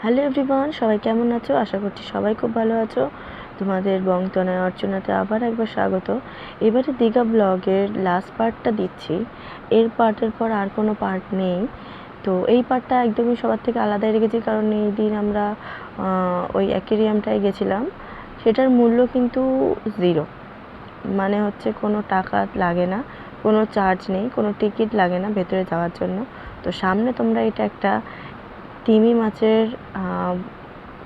Hello everyone, সবাই কেমন আছো? আশা করছি সবাই খুব ভালো আছো। তোমাদের বংতনয় অর্চনাতে আবার একবার স্বাগত। এবারে দীঘা ব্লগের লাস্ট পার্টটা দিচ্ছি। এর পার্টের পর আর কোনো পার্ট নেই। তো এই পার্টটা একদমই সবার থেকে আলাদাই রেখেছি, কারণ এই দিন আমরা ওই অ্যাকুয়ারিয়ামটায় গেছিলাম। সেটার মূল্য কিন্তু 0, মানে হচ্ছে কোনো টাকা লাগে না, কোনো চার্জ নেই, কোনো টিকিট লাগে না ভেতরে যাওয়ার জন্য। তো সামনে তোমরা এটা একটা তিমি মাছের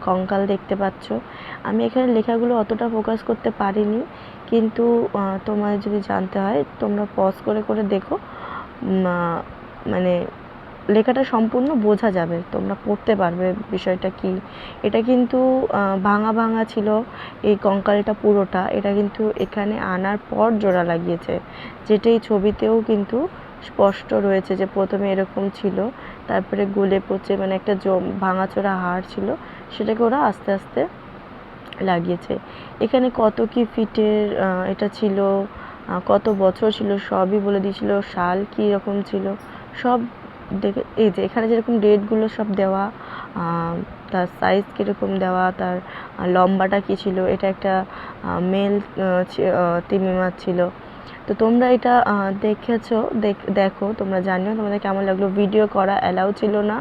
কঙ্কাল দেখতে পাচ্ছ। আমি এখানে লেখাগুলো অতটা ফোকাস করতে পারিনি, কিন্তু তোমার যদি জানতে হয় তোমরা পজ করে করে দেখো, মানে লেখাটা সম্পূর্ণ বোঝা যাবে, তোমরা পড়তে পারবে বিষয়টা কি। এটা কিন্তু ভাঙা ভাঙা ছিল এই কঙ্কালটা পুরোটা। এটা কিন্তু এখানে আনার পর জোড়া লাগিয়েছে, যেটা এই ছবিতেও কিন্তু স্পষ্ট রয়েছে যে প্রথমে এরকম ছিল, তারপরে গলে পচে মানে একটা ভাঙাচোরা হাড় ছিল, সেটাকে ওরা আস্তে আস্তে লাগিয়েছে। এখানে কত কি ফিটের এটা ছিল, কত বছর ছিল সবই বলে দিয়েছিল, সাল কী রকম ছিল সব দেখে। এই যে এখানে যেরকম ডেটগুলো সব দেওয়া, তার সাইজ কীরকম দেওয়া, তার লম্বাটা কী ছিল। এটা একটা মেল তিমি মাছ ছিল। তো তোমরা এটা দেখেছো, দেখো, তোমরা জানিও তোমাদের কেমন লাগলো। ভিডিও করা অ্যালাউ ছিল না,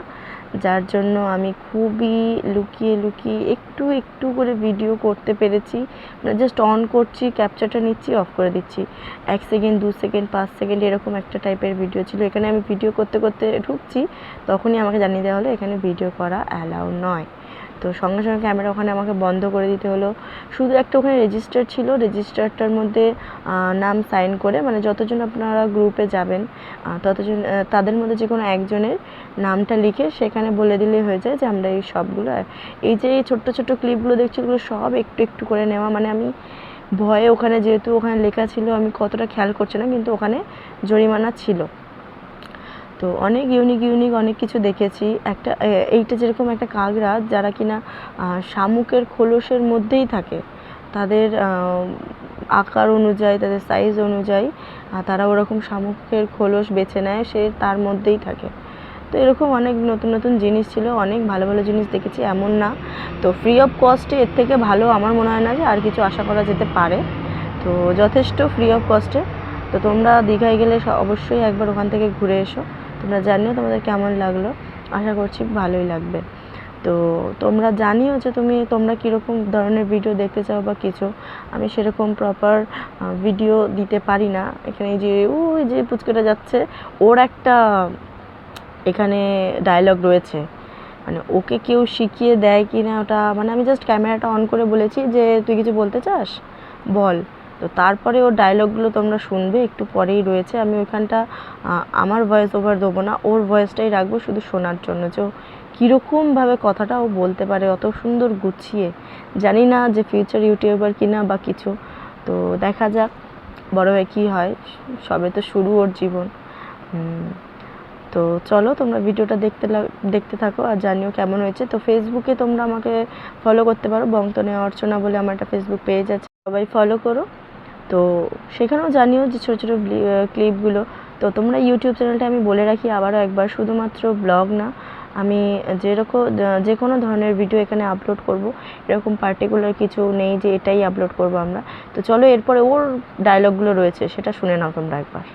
যার জন্য আমি খুবই লুকিয়ে লুকিয়ে একটু একটু করে ভিডিও করতে পেরেছি। মানে জাস্ট অন করছি, ক্যাপচারটা নিচ্ছি, অফ করে দিচ্ছি। 1 সেকেন্ড, 2 সেকেন্ড, 5 সেকেন্ড এরকম একটা টাইপের ভিডিও ছিল। এখানে আমি ভিডিও করতে করতে ঢুকছি, তখনই আমাকে জানিয়ে দেওয়া হলো এখানে ভিডিও করা অ্যালাউ নয়। তো সঙ্গে সঙ্গে ক্যামেরা ওখানে আমাকে বন্ধ করে দিতে হলো। শুধু একটা ওখানে রেজিস্টার ছিল, রেজিস্টারটার মধ্যে নাম সাইন করে, মানে যতজন আপনারা গ্রুপে যাবেন ততজন তাদের মধ্যে যে কোনো একজনের নামটা লিখে সেখানে বলে দিলেই হয়ে যায় যে আমরা এই সবগুলো, এই যে এই ছোট্ট ছোট্ট ক্লিপগুলো দেখছি ওগুলো সব একটু একটু করে নেওয়া। মানে আমি ভয়ে ওখানে, যেহেতু ওখানে লেখা ছিল, আমি কতটা খেয়াল করছি না, কিন্তু ওখানে জরিমানা ছিল। তো অনেক ইউনিক অনেক কিছু দেখেছি। একটা এইটা যেরকম একটা কাঁকড়া, যারা কিনা শামুকের খোলসের মধ্যেই থাকে, তাদের আকার অনুযায়ী, তাদের সাইজ অনুযায়ী তারা ওরকম শামুকের খোলস বেছে নেয়, সে তার মধ্যেই থাকে। তো এরকম অনেক নতুন নতুন জিনিস ছিল, অনেক ভালো ভালো জিনিস দেখেছি, এমন না। তো ফ্রি অফ কস্টে এর থেকে ভালো আমার মনে হয় না যে আর কিছু আশা করা যেতে পারে। তো যথেষ্ট ফ্রি অফ কস্টে। তো তোমরা দীঘায় গেলে অবশ্যই একবার ওখান থেকে ঘুরে এসো। তোমরা জানিও তোমাদের কেমন লাগলো, আশা করছি ভালোই লাগবে। তো তোমরা জানিও যে তোমরা কীরকম ধরনের ভিডিও দেখতে চাও বা কিছু। আমি সেরকম প্রপার ভিডিও দিতে পারি না। এখানে যে ওই যে পুচকেটা যাচ্ছে, ওর একটা এখানে ডায়লগ রয়েছে, মানে ওকে কেউ শিখিয়ে দেয় কি না ওটা, মানে আমি জাস্ট ক্যামেরাটা অন করে বলেছি যে তুই কিছু বলতে চাস বল। তো তারপরে ওর ডায়লগগুলো তোমরা শুনবে, একটু পরেই রয়েছে। আমি ওইখানটা আমার ভয়েস ওভার দেবো না, ওর ভয়েসটাই রাখবো শুধু শোনার জন্য, যে কীরকমভাবে কথাটা ও বলতে পারে অত সুন্দর গুছিয়ে। জানি না যে ফিউচার ইউটিউবার কিনা বা কিছু, তো দেখা যাক বড় হয়ে কী হয়, সবে তো শুরু ওর জীবন। তো চলো তোমরা ভিডিওটা দেখতে থাকো আর জানিও কেমন হয়েছে। তো ফেসবুকে তোমরা আমাকে ফলো করতে পারো, বংতনয় অর্চনা বলে আমার একটা ফেসবুক পেজ আছে, সবাই ফলো করো। তো সেখানেও জানিও যে ছোটো ছোটো ক্লিপগুলো। তো তোমরা ইউটিউব চ্যানেলটা আমি বলে রাখি আবারও একবার, শুধুমাত্র ব্লগ না, আমি যে কোনো ধরনের ভিডিও এখানে আপলোড করব, এরকম পার্টিকুলার কিছু নেই যে এটাই আপলোড করব আমরা। তো চলো এরপরে ওর ডায়লগগুলো রয়েছে, সেটা শুনে নাও তোমরা একবার।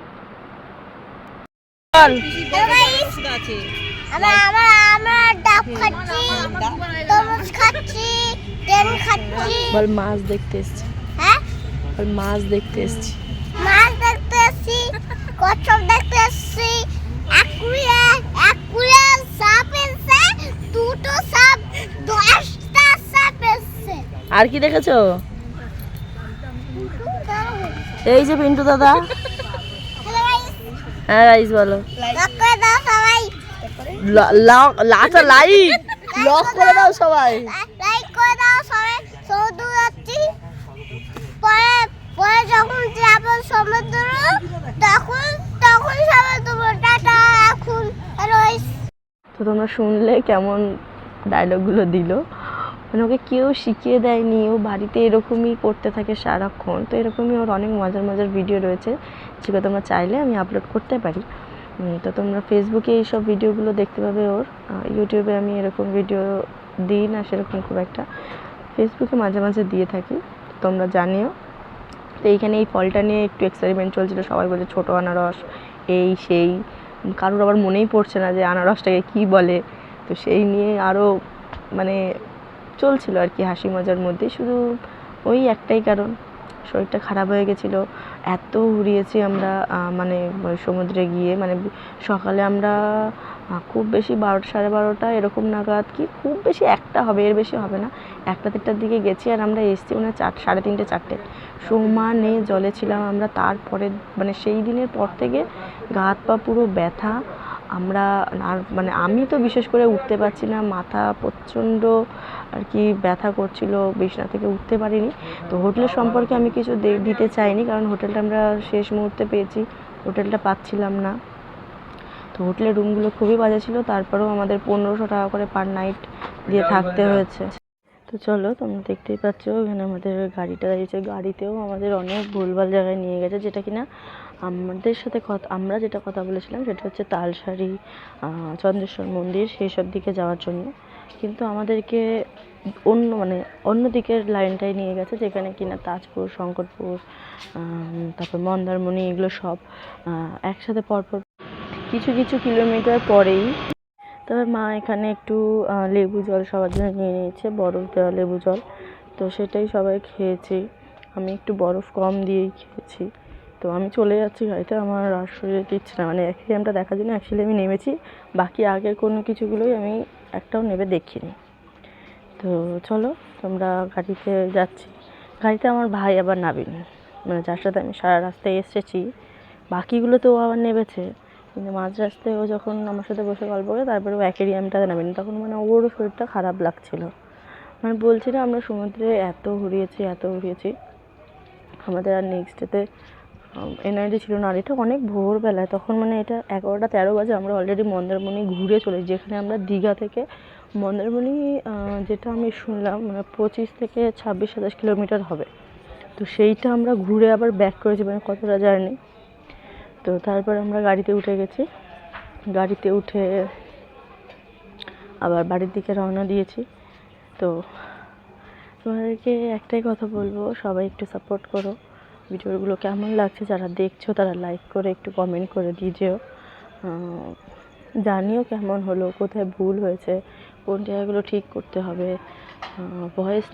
বল মাছ দেখতে এসছি। হ্যাঁ, বল মাছ দেখতে এসছি। মাছ দেখতে এসছি, কচ্ছপ দেখতে এসছি, অ্যাকুরিয়াম সাপ এসছে, দুটো সাপ, 10টা সাপ এসছে। আর কি দেখেছো? এই যে পিন্টু দাদা। হ্যাঁ গাইস বলো। লাইক করে দাও সবাই। লাইক লক করে দাও সবাই। লাইক করে দাও সবাই। সমুদ্র যাচ্ছি, পরে পরে যখন যাব সমুদ্র, তখন সমুদ্র টাটা। এখন রইস। তো তোমরা শুনলে কেমন ডায়লগগুলো দিল, মানে ওকে কেউ শিখিয়ে দেয়নি, ও বাড়িতে এরকমই করতে থাকে সারাক্ষণ। তো এরকমই ওর অনেক মজার মজার ভিডিও রয়েছে, যেগুলো তোমরা চাইলে আমি আপলোড করতে পারি। তো তোমরা ফেসবুকে এইসব ভিডিওগুলো দেখতে পাবে ওর। ইউটিউবে আমি এরকম ভিডিও দিই না সেরকম খুব একটা, ফেসবুকে মাঝে মাঝে দিয়ে থাকি, তোমরা জানিও। তো এইখানে এই ফলটা নিয়ে একটু এক্সপেরিমেন্ট চলছিল, সবাই বলছে ছোটো আনারস এই সেই, কারোর আবার মনেই পড়ছে না যে আনারসটাকে কী বলে। তো সেই নিয়ে আরও মানে চলছিল আর কি হাসি মজার মধ্যে। শুধু ওই একটাই কারণ, শরীরটা খারাপ হয়ে গেছিলো, এত ঘুরিয়েছি আমরা মানে সমুদ্রে গিয়ে, মানে সকালে আমরা খুব বেশি 12টা 12:30 এরকম নাগাদ, কি খুব বেশি 1টা হবে, এর বেশি হবে না, 1টা 1:30টার দিকে গেছি, আর আমরা এসছি মানে 3:30 4টে সমানে জলে ছিলাম আমরা। তারপরে মানে সেই দিনের পর থেকে গা হাত পা পুরো ব্যথা, আমরা আর মানে আমি তো বিশেষ করে উঠতে পারছি না, মাথা প্রচণ্ড আর কি ব্যথা করছিল, বিছানা থেকে উঠতে পারিনি। তো হোটেলের সম্পর্কে আমি কিছু দিতে চাইনি, কারণ হোটেলটা আমরা শেষ মুহূর্তে পেয়েছি, হোটেলটা পাচ্ছিলাম না। তো হোটেলের রুমগুলো খুবই বাজে ছিল, তারপরেও আমাদের 1500 টাকা করে পার নাইট দিয়ে থাকতে হয়েছে। তো চলো, তোমরা দেখতেই পাচ্ছ এখানে আমাদের গাড়িটা দাঁড়িয়েছে, গাড়িতেও আমাদের অনেক ভুলভাল জায়গায় নিয়ে গেছে, যেটা কিনা আমাদের সাথে আমরা যেটা কথা বলেছিলাম সেটা হচ্ছে তালসারি, চন্দ্রেশ্বর মন্দির, সেই সব দিকে যাওয়ার জন্য, কিন্তু আমাদেরকে অন্য দিকের লাইনটাই নিয়ে গেছে, যেখানে কিনা তাজপুর, শঙ্করপুর, তারপর মন্দারমণি, এগুলো সব একসাথে পরপর কিছু কিছু কিলোমিটার পরেই। তবে মা এখানে একটু লেবু জল সবার জন্য নিয়ে নিয়েছে, বরফ দেওয়া লেবু জল, তো সেটাই সবাই খেয়েছি, আমি একটু বরফ কম দিয়েই খেয়েছি। তো আমি চলে যাচ্ছি গাড়িতে, আমার আর শরীরে দিচ্ছে না, মানে অ্যাকোয়ারিয়ামটা দেখার জন্য অ্যাকচুয়ালি আমি নেমেছি, বাকি আগের কোনো কিছুগুলোই আমি একটাও নেবে দেখিনি। তো চলো, তোমরা গাড়িতে যাচ্ছি, গাড়িতে আমার ভাই আবার নামেনি, মানে যার সাথে আমি সারা রাস্তায় এসেছি, বাকিগুলো তো ও আবার নেমেছে, কিন্তু মাঝ রাস্তায় ও যখন আমার সাথে বসে গল্প করে তারপরে ও অ্যাকোয়ারিয়ামটাতে নামেনি, তখন মানে ওরও শরীরটা খারাপ লাগছিল, মানে বলছি না আমরা সমুদ্রে এত ঘুরিয়েছি, আমাদের আর নেক্সট ডেতে এনার্জি ছিল না। আর এটা অনেক ভোরবেলায়, তখন মানে এটা 11টা 13 বাজে, আমরা অলরেডি মন্দারমণি ঘুরে চলেছি, যেখানে আমরা দীঘা থেকে মন্দারমণি যেটা আমি শুনলাম মানে 25 থেকে 26-27 কিলোমিটার হবে, তো সেইটা আমরা ঘুরে আবার ব্যাক করেছি, মানে কতটা জার্নি। তো তারপর আমরা গাড়িতে উঠে গেছি, গাড়িতে উঠে আবার বাড়ির দিকে রওনা দিয়েছি। তো তোমাদেরকে একটাই কথা বলবো, সবাই একটু সাপোর্ট করো, ভিডিওগুলো কেমন লাগছে যারা দেখছো তারা লাইক করে একটু কমেন্ট করে দিও, জানিও কেমন হলো, কোথায় ভুল হয়েছে, কোন জায়গাগুলো ঠিক করতে হবে, ভয়েস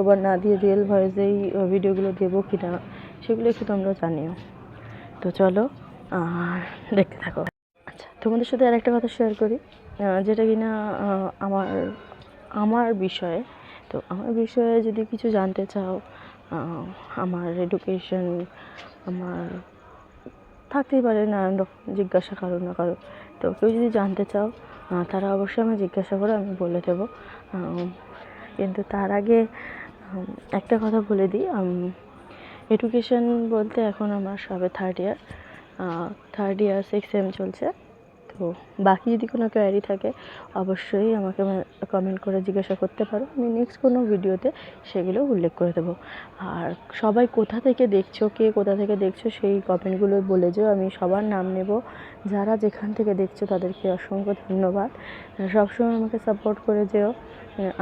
ওভার না দিয়ে রিয়েল ভয়েসেই ভিডিওগুলো দেবো কি না, সেগুলো একটু তোমরা জানিও। তো চলো দেখতে থাকো। আচ্ছা, তোমাদের সাথে আর একটা কথা শেয়ার করি, যেটা কিনা আমার বিষয়ে। তো আমার বিষয়ে যদি কিছু জানতে চাও, আমার এডুকেশন, আমার থাকতেই পারে নানান রকম জিজ্ঞাসা কারো না কারো, তো কেউ যদি জানতে চাও তারা অবশ্যই আমি জিজ্ঞাসা করে আমি বলে দেবো। কিন্তু তার আগে একটা কথা বলে দিই, এডুকেশন বলতে এখন আমার সবে থার্ড ইয়ার 6 সেম চলছে। তো বাকি যদি কোনো কোয়ারি থাকে অবশ্যই আমাকে কমেন্ট করে জিজ্ঞাসা করতে পারো, আমি নেক্সট কোনো ভিডিওতে সেগুলো উল্লেখ করে দেবো। আর সবাই কোথা থেকে দেখছো, কে কোথা থেকে দেখছো সেই কমেন্টগুলো বলে যেও, আমি সবার নাম নেব, যারা যেখান থেকে দেখছো তাদেরকে অসংখ্য ধন্যবাদ, সবসময় আমাকে সাপোর্ট করে যেও।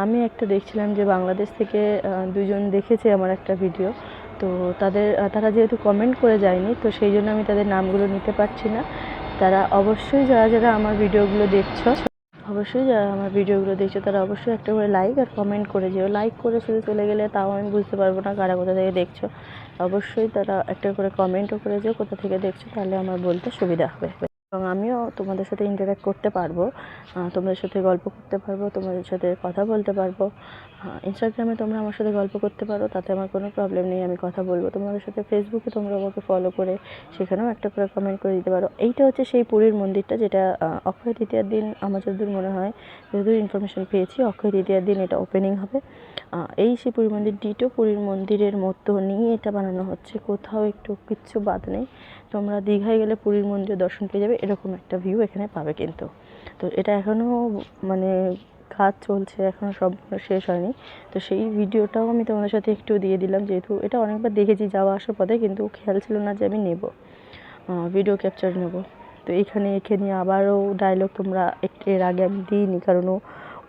আমি একটা দেখছিলাম যে বাংলাদেশ থেকে 2জন দেখেছে আমার একটা ভিডিও, তো তারা যেহেতু কমেন্ট করে যায়নি, তো সেই জন্য আমি তাদের নামগুলো নিতে পারছি না। তারা অবশ্যই যারা আমার ভিডিওগুলো দেখছো তারা অবশ্যই একটা করে লাইক আর কমেন্ট করে যেও। লাইক করে শুধু চলে গেলে তাও আমি বুঝতে পারবো না কারা কোথা থেকে দেখছো, অবশ্যই তারা একটা করে কমেন্টও করে যেও কোথা থেকে দেখছো, তাহলে আমার বলতে সুবিধা হবে এবং আমিও তোমাদের সাথে ইন্টারঅ্যাক্ট করতে পারবো, তোমাদের সাথে গল্প করতে পারবো, তোমাদের সাথে কথা বলতে পারবো। ইনস্টাগ্রামে তোমরা আমার সাথে গল্প করতে পারো, তাতে আমার কোনো প্রবলেম নেই, আমি কথা বলবো তোমাদের সাথে। ফেসবুকে তোমরা আমাকে ফলো করে সেখানেও একটা করে কমেন্ট করে দিতে পারো। এইটা হচ্ছে সেই পুরীর মন্দিরটা, যেটা অক্ষয় তৃতীয়ার দিন আমার যতদূর মনে হয়, যতদূর ইনফরমেশন পেয়েছি, অক্ষয় তৃতীয়ার দিন এটা ওপেনিং হবে। এই সেই পুরীর মন্দির, ডিটো পুরীর মন্দিরের মতো নিয়ে এটা বানানো হচ্ছে, কোথাও একটু কিচ্ছু বাদ নেই। তোমরা দীঘায় গেলে পুরীর মন্দির দর্শন পেয়ে যাবে, এরকম একটা ভিউ এখানে পাবে কিন্তু। তো এটা এখনও মানে কাজ চলছে, এখনও সম্পূর্ণ শেষ হয়নি, তো সেই ভিডিওটাও আমি তোমাদের সাথে একটু দিয়ে দিলাম, যেহেতু এটা অনেকবার দেখেছি যাওয়া আসার পথে, কিন্তু খেয়াল ছিল না যে আমি নেব ভিডিও ক্যাপচার নেব। তো এখানে এঁকে নিয়ে আবারও ডায়লগ তোমরা এর আগে আমি দিইনি, কারণ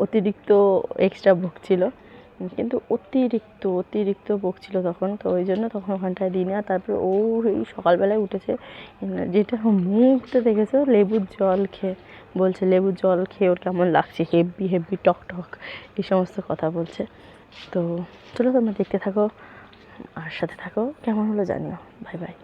অতিরিক্ত এক্সট্রা বকছিল, কিন্তু অতিরিক্ত বকছিল তখন, তো ওই জন্য তখন ওখানটায় দিই না। তারপরে ও এই সকালবেলায় উঠেছে, যেটা মুহূর্তে দেখেছে লেবুর জল খেয়ে, বলছে লেবুর জল খেয়ে ওর কেমন লাগছে, হেব্বি হেব্বি টক টক এই সমস্ত কথা বলছে। তো চলো তোমরা দেখতে থাকো আর সাথে থাকো, কেমন হলো জানিও। Bye bye.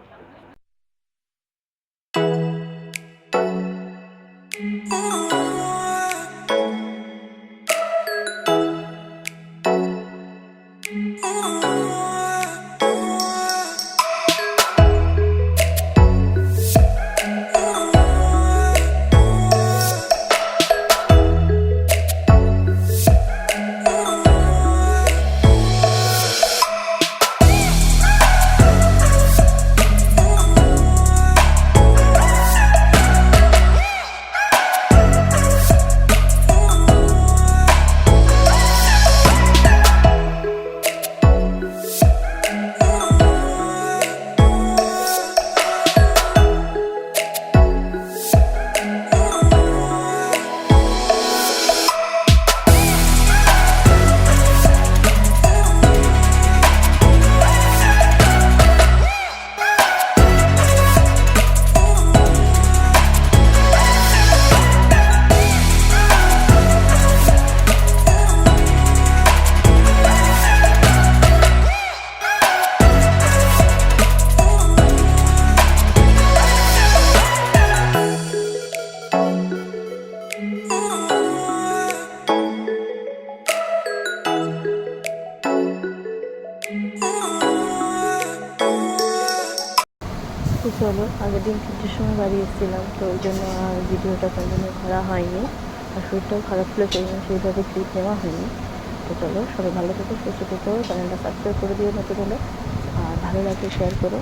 তো চলো, আগের দিন 3টের সময় বাড়ি এসেছিলাম, তো ওই জন্য আর ভিডিওটা কন্টিনিউ করা হয়নি, আর শরীরটাও খারাপ ছিল, সেই জন্য সেইভাবে ক্লিপ নেওয়া হয়নি। তো চলো, সবাই ভালো থেকো, সুস্থ থেকো, চ্যানেলটা সাবস্ক্রাইব করে দিও নতুন হলে, আর ভালো লাগলে শেয়ার করো।